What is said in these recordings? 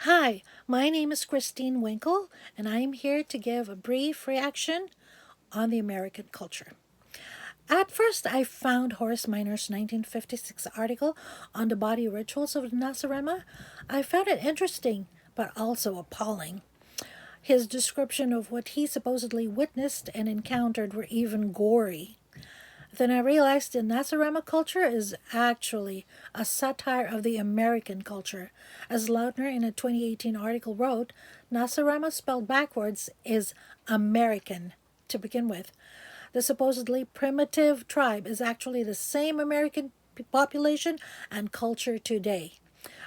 Hi, my name is Christine Winkle, and I'm here to give a brief reaction on the American culture. At first, I found Horace Miner's 1956 article on the body rituals of the Nasarema. I found it interesting, but also appalling. His description of what he supposedly witnessed and encountered were even gory. Then I realized the Nasarema culture is actually a satire of the American culture. As Lautner in a 2018 article wrote, Nasarema spelled backwards is American to begin with. The supposedly primitive tribe is actually the same American population and culture today.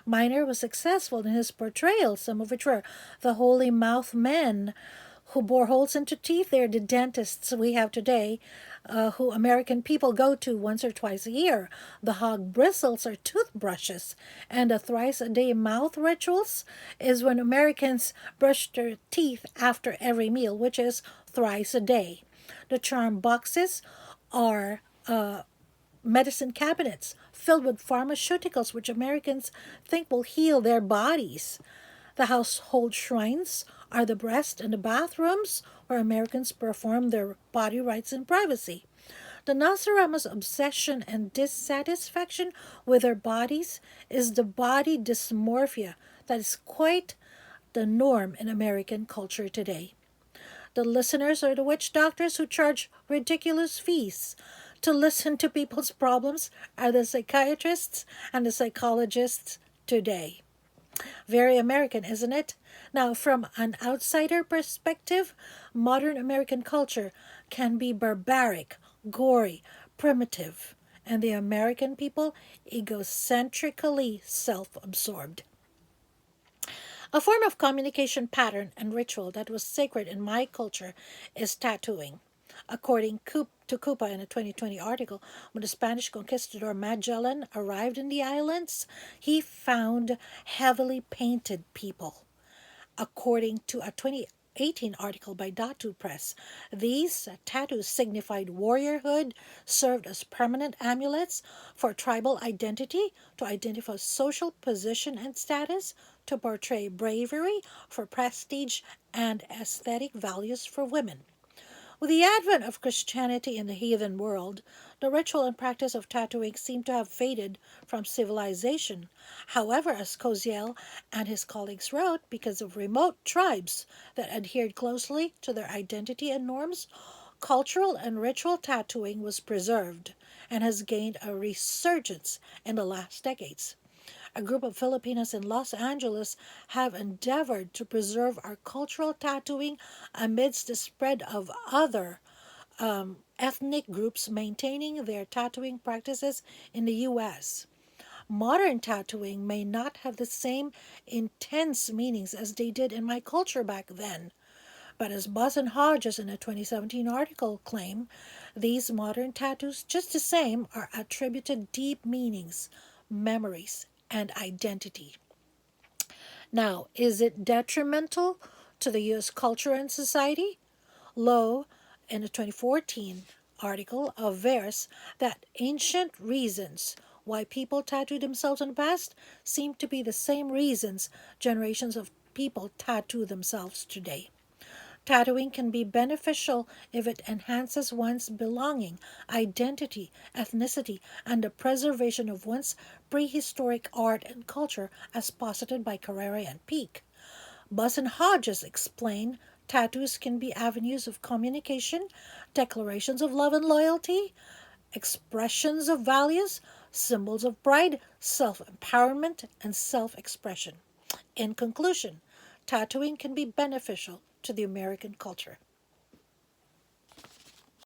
Miner was successful in his portrayals, some of which were the holy mouth men who bore holes into teeth. They're the dentists we have today, who American people go to once or twice a year. The hog bristles are toothbrushes, and the thrice a day mouth rituals is when Americans brush their teeth after every meal, which is thrice a day. The charm boxes are medicine cabinets filled with pharmaceuticals which Americans think will heal their bodies. The household shrines are the breast and the bathrooms where Americans perform their body rites in privacy. The Nasarama's obsession and dissatisfaction with their bodies is the body dysmorphia that is quite the norm in American culture today. The listeners are the witch doctors who charge ridiculous fees. To listen to people's problems are the psychiatrists and the psychologists today. Very American, isn't it? Now, from an outsider perspective, modern American culture can be barbaric, gory, primitive, and the American people egocentrically self absorbed. A form of communication pattern and ritual that was sacred in my culture is tattooing. According to Cupa in a 2020 article, when the Spanish conquistador Magellan arrived in the islands, he found heavily painted people. According to a 2018 article by Datu Press, these tattoos signified warriorhood, served as permanent amulets for tribal identity, to identify social position and status, to portray bravery, for prestige, and aesthetic values for women. With the advent of Christianity in the heathen world, the ritual and practice of tattooing seem to have faded from civilization. However, as Koziel and his colleagues wrote, because of remote tribes that adhered closely to their identity and norms, cultural and ritual tattooing was preserved and has gained a resurgence in the last decades. A group of Filipinos in Los Angeles have endeavored to preserve our cultural tattooing amidst the spread of other ethnic groups maintaining their tattooing practices in the U.S. Modern tattooing may not have the same intense meanings as they did in my culture back then. But as Buzz and Hodges in a 2017 article claim, these modern tattoos, just the same, are attributed deep meanings, memories, and identity. Now, is it detrimental to the U.S. culture and society? Lowe, in a 2014 article, avers that ancient reasons why people tattooed themselves in the past seem to be the same reasons generations of people tattoo themselves today. Tattooing can be beneficial if it enhances one's belonging, identity, ethnicity, and the preservation of one's prehistoric art and culture as posited by Carrera and Peake. Buzz and Hodges explain tattoos can be avenues of communication, declarations of love and loyalty, expressions of values, symbols of pride, self empowerment, and self expression. In conclusion, tattooing can be beneficial to the American culture.